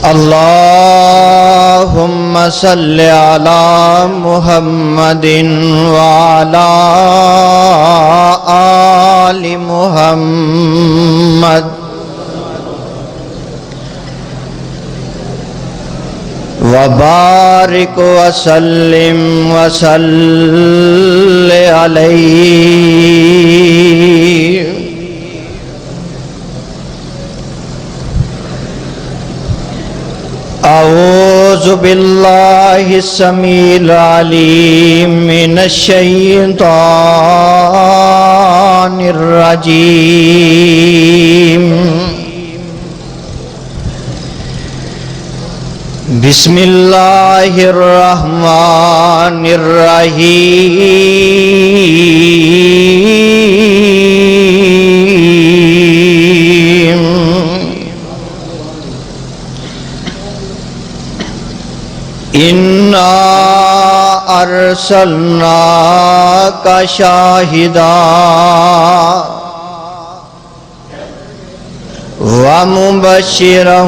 اللهم صل على محمد وعلى آل محمد وبارك وسلم عليه أعوذ بالله السميع العليم من الشيطان الرجيم بسم الله الرحمن الرحيم إنا أرسلناك شاهدا ومبشرا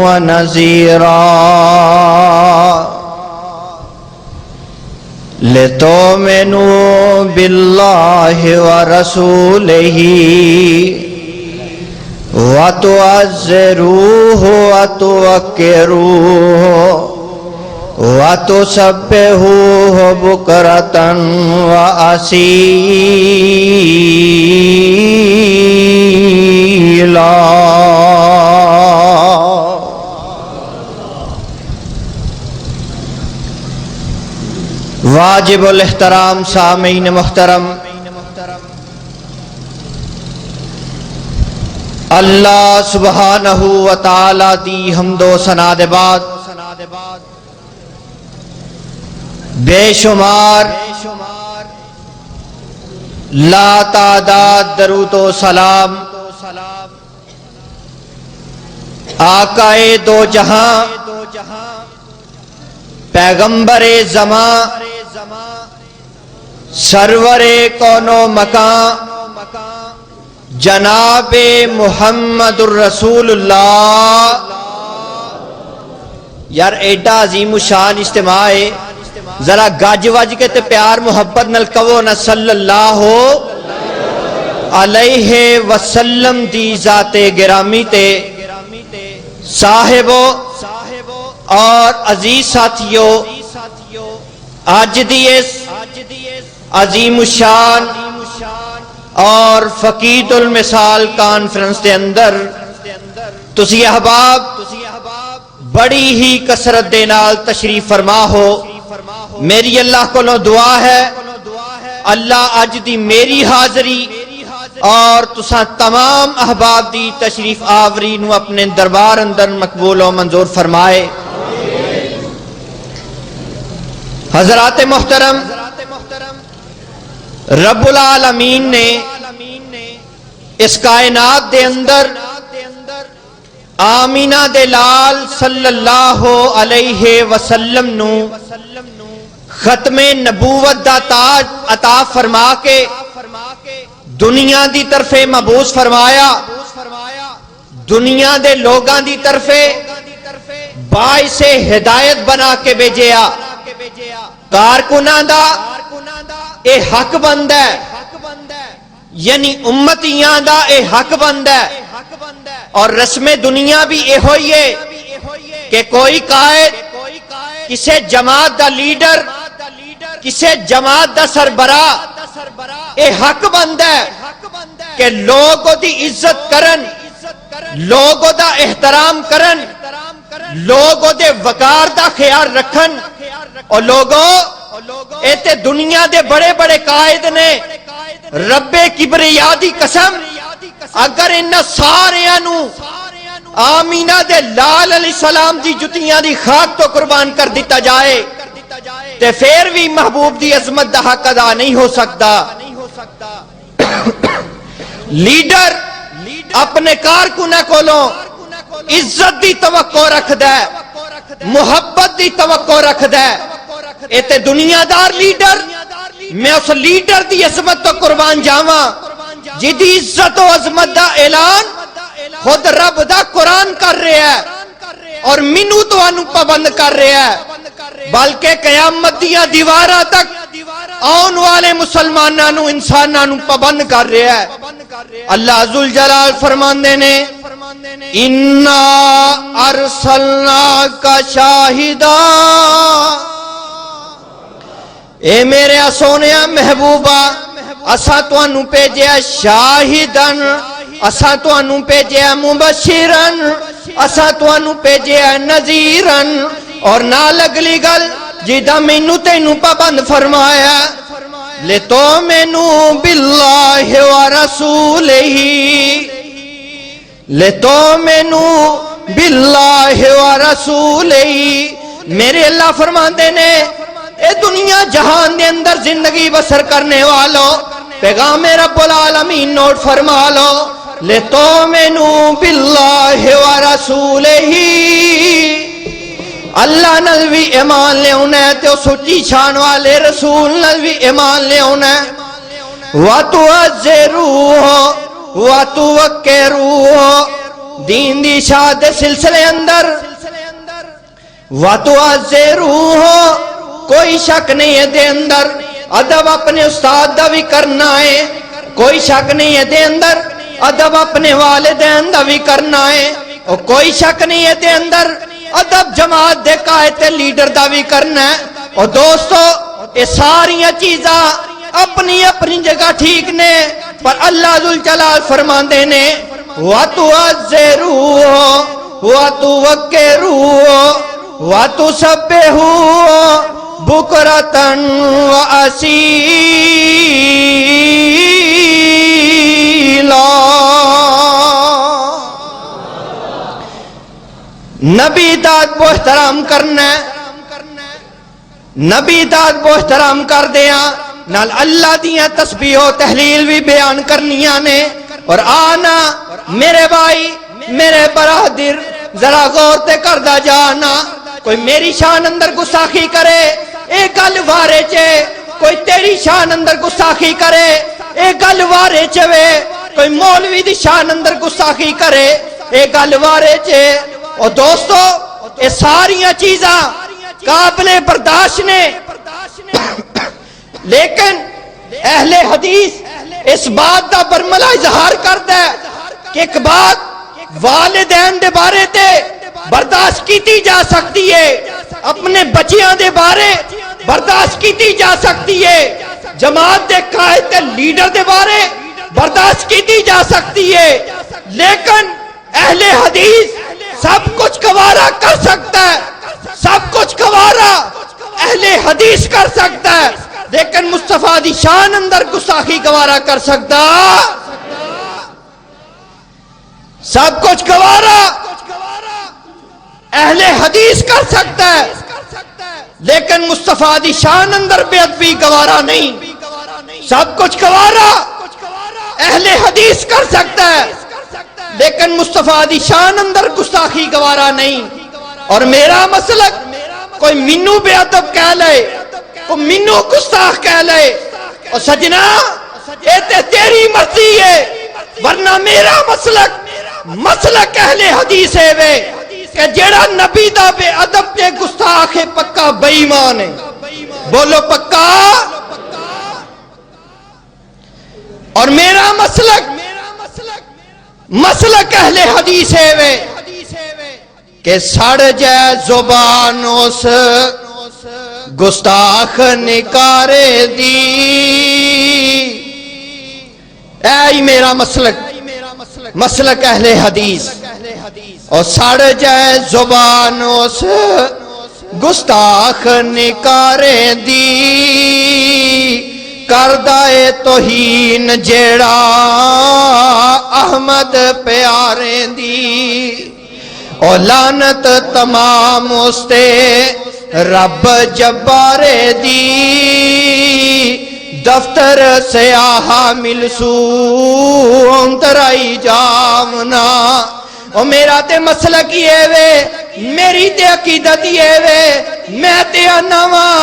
ونذيرا لتؤمنوا بالله ورسوله وتعزروه وتوقروه وتسبحوه بكرة وأصيلا واجب الاحترام سامعین محترم، اللہ سبحانہ و تعالی دی حمد و ثنا دے بعد بے شمار لا تعداد درود و سلام آقائے دو جہاں پیغمبر زمان سرور کون و مکان جناب محمد الرسول اللہ۔ یار ایڈا عظیم شان اجتماع ہے، ذرا گاج واج کے تے پیار محبت نل کہو نا صلی اللہ علیہ وسلم دی ذات گرامی تے صاحبو اور عزیز ساتھیو، آج دی اس عظیم شان اور فقید المثال کانفرنس دے اندر تسی احباب بڑی ہی کثرت دے نال تشریف فرما ہو۔ میری اللہ کو دعا ہے اللہ اج دی میری حاضری اور تساں تمام احباب دی تشریف آوری نو اپنے دربار اندر مقبول و منظور فرمائے۔ حضرات محترم، رب العالمین نے اس کائنات دے اندر آمینہ دے لال صلی اللہ علیہ وسلم نو ختم نبوت دا تاج عطا فرما کے دنیا دی طرف مبعوث فرمایا، دنیا دے لوگاں دی طرف باعث ہدایت بنا کے بھیجیا۔ کارکناں دا اے حق بند ہے، یعنی امتیاں دا اے حق بند ہے، اور رسم دنیا بھی اے ہوئی ہے کہ کوئی قائد کسے جماعت دا لیڈر کسے جماعت دا سربراہ اے حق بند ہے کہ لوگوں دی عزت کرن، لوگوں دا احترام کرن، لوگوں دے وقار دا خیال رکھن۔ اور لوگوں اے تے دنیا دے بڑے بڑے قائد نے، رب کبریا دی قسم اگر ان سارے نو آمینہ دے لال علیہ السلام دی جتیاں دی خاک تو قربان کر دیتا جائے تے پھر بھی محبوب دی عظمت دا حق ادا نہیں ہو سکتا۔ لیڈر اپنے کارکنہ کولوں عزت دی توقع رکھ دے، محبت دی توقع رکھ دے۔ اے تے دنیا دار لیڈر، میں اس لیڈر دی عظمت تو قربان جاواں جدی عزت و عظمت دا اعلان خود رب دا قرآن کر رہا اور مینوں تانوں پابند کر رہا ہے، بلکہ قیامت دیاں دیواراں تک آن والے مسلماناں نوں انساناں نوں پابند کر رہا ہے۔ اللہ ذوالجلال فرماندے نے اِنَّا أَرْسَلْنَاكَ شَاهِدًا، اے میرے سونیا محبوبہ اساں تانوں بھیجیا شاہدن، اساں تانوں بھیجیا مبشرن، اساں تانوں بھیجیا نذیرن، اور نال اگلی گل جیدہ مینوں تینوں پابند فرمایا لِتُؤْمِنُوا بِاللَّهِ وَرَسُولِهِ، لِتُؤْمِنُوا بِاللَّهِ وَرَسُولِهِ۔ میرے اللہ فرماندے نے اے دنیا جہان دے اندر زندگی بسر کرنے والوں پیغام رب العالمین نوٹ فرما لو، لِتُؤْمِنُوا بِاللَّهِ وَرَسُولِهِ، اللہ نال بھی ایمان لے ہونا ہے تو سچی شان والے رسول نال بھی ایمان لے ہونا ہے، وَتُعَزِّرُوهُ وَتُوَقِّرُوهُ، دین دی شاد سلسلے اندر وَتُعَزِّرُوهُ، کوئی شک نہیں ہے دے اندر ادب اپنے استاد دا بھی کرنا ہے، کوئی شک نہیں ہے دے اندر ادب اپنے والدین دا بھی کرنا ہے، اور کوئی شک نہیں ہے دے اندر ادب جماعت دے قائد تے لیڈر دا بھی کرنا ہے۔ اور دوستو یہ ساریاں چیزاں اپنی اپنی جگہ ٹھیک نے، پر اللہ ذوالجلال فرماندے نے وَتُعَزِّرُوهُ وَتُوَقِّرُوهُ وَتُسَبِّحُوهُ بُكْرَةً وَأَصِيلًا۔ نبی داد کو احترام کرنا ہے، نبی داد کو احترام کر دیا نال اللہ دیاں تسبیح و تحلیل بھی بیان کرنیاں نے۔ اور آنا میرے بھائی میرے برادر ذرا غور تے کردہ جانا، کوئی میری شان اندر گستاخی کرے ایک گل وارے چے، کوئی تیری شان اندر گستاخی کرے ایک گل وارے چوے، کوئی مولوی دی شان اندر گستاخی کرے ایک گل وارے چے۔ اور دوستو یہ ساریاں چیزاں قابل برداشت نے، لیکن اہل حدیث اس بات دا برملا اظہار کرتا ہے کہ ایک بات والدین دے بارے تے برداشت کیتی جا سکتی ہے، اپنے بچیاں دے بارے برداشت کیتی جا سکتی ہے، جماعت دے قائد تے لیڈر دے بارے برداشت کیتی جا سکتی ہے، لیکن اہل حدیث سب کچھ گوارا کر سکتا ہے، سب کچھ گوارا اہل حدیث کر سکتا ہے، لیکن مصطفیٰ دی شان اندر گستاخی گوارا کر سکتا، سب کچھ گوارا اہل حدیث کر سکتا ہے، لیکن مصطفیٰ دی شان اندر بے ادبی گوارا نہیں۔ سب کچھ گوارا اہل حدیث کر سکتا ہے، لیکن مصطفیٰ دی شان اندر گستاخی گوارا نہیں۔ اور میرا مسلک کوئی منو بے ادب کہہ لے، کوئی منو گستاخ کہہ لے، اور سجنا یہ تیری مرضی ہے، ورنہ میرا مسلک اہل حدیث ہے وے کہ جیڑا نبی دا بے ادب تے گستاخ ہے پکا بے ایمان ہے، بولو پکا۔ اور میرا مسلک اہل حدیث ہے وے کہ سڑ جائے زبان اس گستاخ نکارے دی، اے میرا مسلک اہل حدیث، اور سڑ جائے زبان اس گستاخ نکارے دی، کردائے توہین جیڑا احمد پیارے دی، اور لعنت تمام استے رب جبارے دی، دفتر سیاہ ملسو انترائی جامنا۔ اور میرا تے مسلک یہ وے، میری تے عقیدت یہ وے، میں تے انواں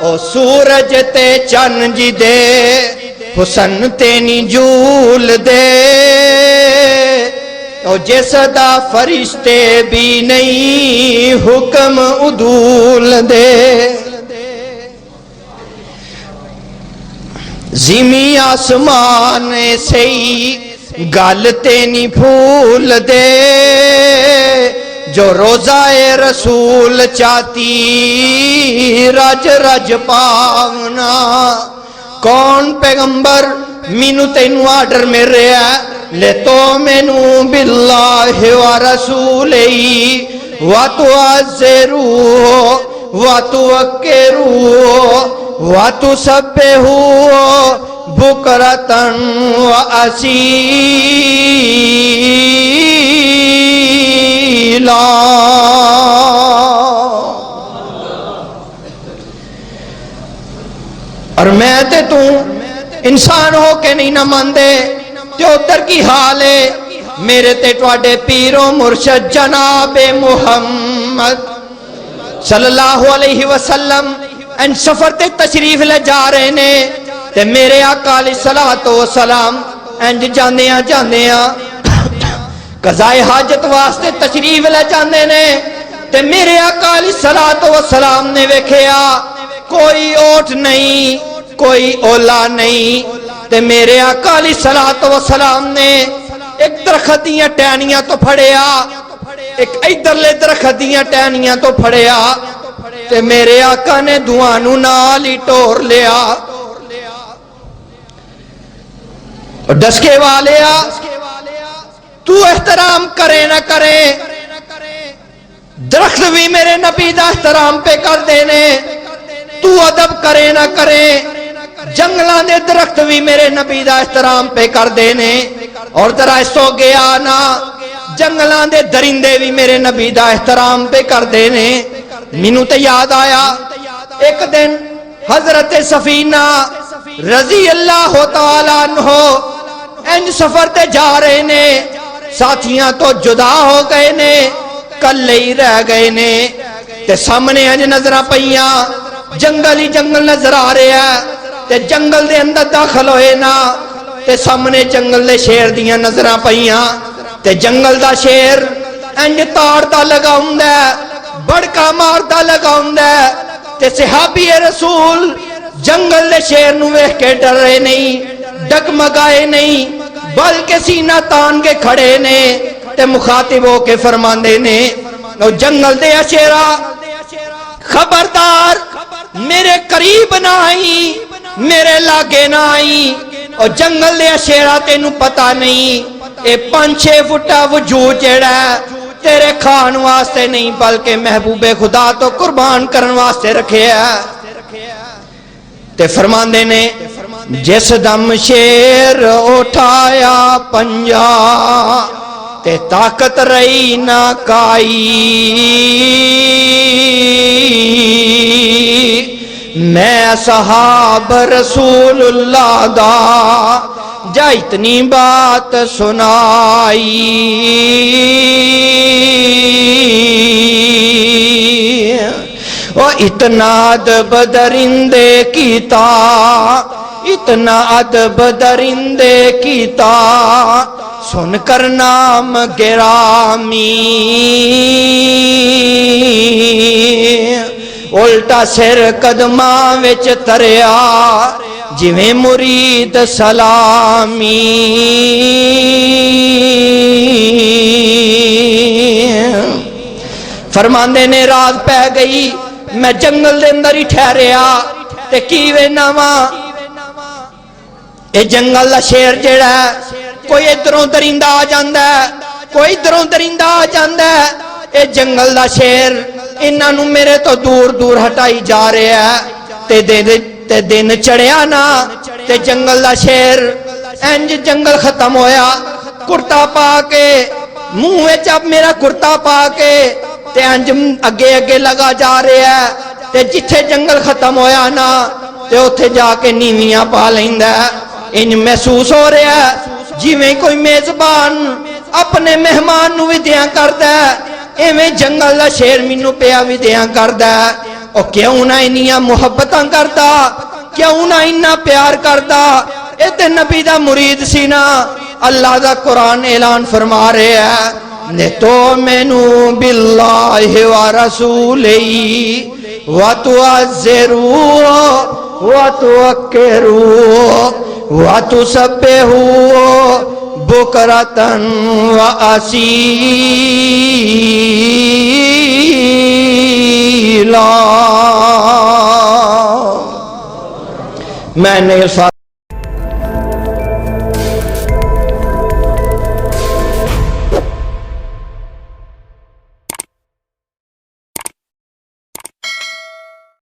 او سورج تے چن جی دے حسن تے نی جول دے، تو جس دا فرشتے بھی نہیں حکم عدول دے زمین آسمان سے گالتے نہیں پھول دے جو روزہ رسول چاہتی رج رج پاونا کون پیغمبر مینو تینو آرڈر مل رہا ہے لے تو مینو باللہ و رسولی و تعزرو و توکرو و تسبحو بکرتن و اصیلا اور میں تے تو انسان ہو کے نہیں نہ ماندے تے ادھر کی حال ہے میرے تے ٹواڈے پیر و مرشد جناب محمد صلی اللہ علیہ وسلم ان سفر تے تشریف لے جا رہے نے تے میرے آقا علیہ الصلوۃ والسلام انج جاندیاں قضائے حاجت واسطے تشریف لے جاندے نے تے میرے آقا علیہ الصلوۃ والسلام نے ویکھیا کوئی اوٹ نہیں کوئی اولا نہیں تے میرے آقا علیہ الصلوۃ والسلام نے ایک درخت دیاں ٹہنیاں تو پھڑیا ایک ادھرلے درخت دیاں ٹہنیاں تو پھڑیا تے میرے آقا نے دعا نو نال ہی ٹور لیا اور ڈسکے والیا تو احترام کرے نہ کرے درخت بھی میرے نبی دا احترام پہ کر دینے تو ادب کرے نہ کرے جنگلان دے درخت بھی میرے نبی دا احترام پہ کر دینے اور ذرا سو گیا نا جنگلان دے درندے بھی میرے نبی دا احترام پہ کر دینے مینوں تے یاد آیا ایک دن حضرت سفینہ رضی اللہ تعالیٰ عنہ انج سفر تے جا رہے نے ساتھیاں تو جدا ہو گئے نے کل ہی رہ گئے نے تے سامنے انج نظرہ پئیاں جنگل ہی جنگل نظر آ رہے ہیں تے جنگل دے اندر داخل ہوئے نا تے سامنے جنگل دے شیر دیاں نظرہ پئیاں تے جنگل دا شیر انج تار دا لگا ہوندا بڑکا مار دا لگا ہوندا تے صحابی رسول جنگل دے شیر نو ویکھ کے ڈر رہے نہیں ڈگمگائے نہیں بلکہ سینہ تان کے کھڑے نے تے مخاطب ہو کے فرماندے نے او جنگل دے شیرا خبردار میرے قریب نہ آئی میرے لاگے نہ آئی اور جنگل دے شیرا تینوں پتہ نہیں اے 5-6 فٹا وجود جڑا تیرے کھان واسطے نہیں بلکہ محبوب خدا تو قربان کرن واسطے رکھے ہے تے فرماندے نے جس دم شیر اٹھایا پنجا تے طاقت رہی نہ کائی میں صحاب رسول اللہ دا جا اتنی بات سنائی اتنا ادب درندے کیتا اتنا ادب درندے کیتا سن کر نام گرامی الٹا سر قدماں وچ تریا جویں مرید سلامی فرماندے نے رات پہ گئی میں جنگل دے اندر ہی ٹھہریا تے کی وینا واں اے جنگل دا شیر جڑا ہے کوئی ادھروں درندہ آ جاندا ہے کوئی ادھروں درندہ آ جاندا ہے اے جنگل دا شیر انہاں نوں میرے تو دور دور ہٹائی جا رہا ہے تے دن چڑھیا نا تے جنگل دا شیر انج جنگل ختم ہویا کرتا پا کے منہ وچ اب میرا کرتا پا کے تے انج اگے اگے لگا جا رہا ہے تے جتھے جنگل ختم ہویا نا تے اوتھے جا کے نیویاں پا لیندا ہے انج محسوس ہو رہا ہے جویں کوئی میزبان اپنے مہمان نو ودیاں کردا ہے ایویں جنگل دا شیر مینوں پیا ودیاں کردا ہے او کیوں نہ انیاں محبتاں کردا کیوں نہ اتنا پیار کردا اے تے نبی دا مرید سی نا اللہ دا قرآن اعلان فرما رہے ہیں لِتُؤْمِنُوا بِاللَّهِ وَرَسُولِهِ وَتُعَزِّرُوهُ وَتُوَقِّرُوهُ وَتُسَبِّحُوهُ بُكْرَةً وَأَصِيلًا. میں نے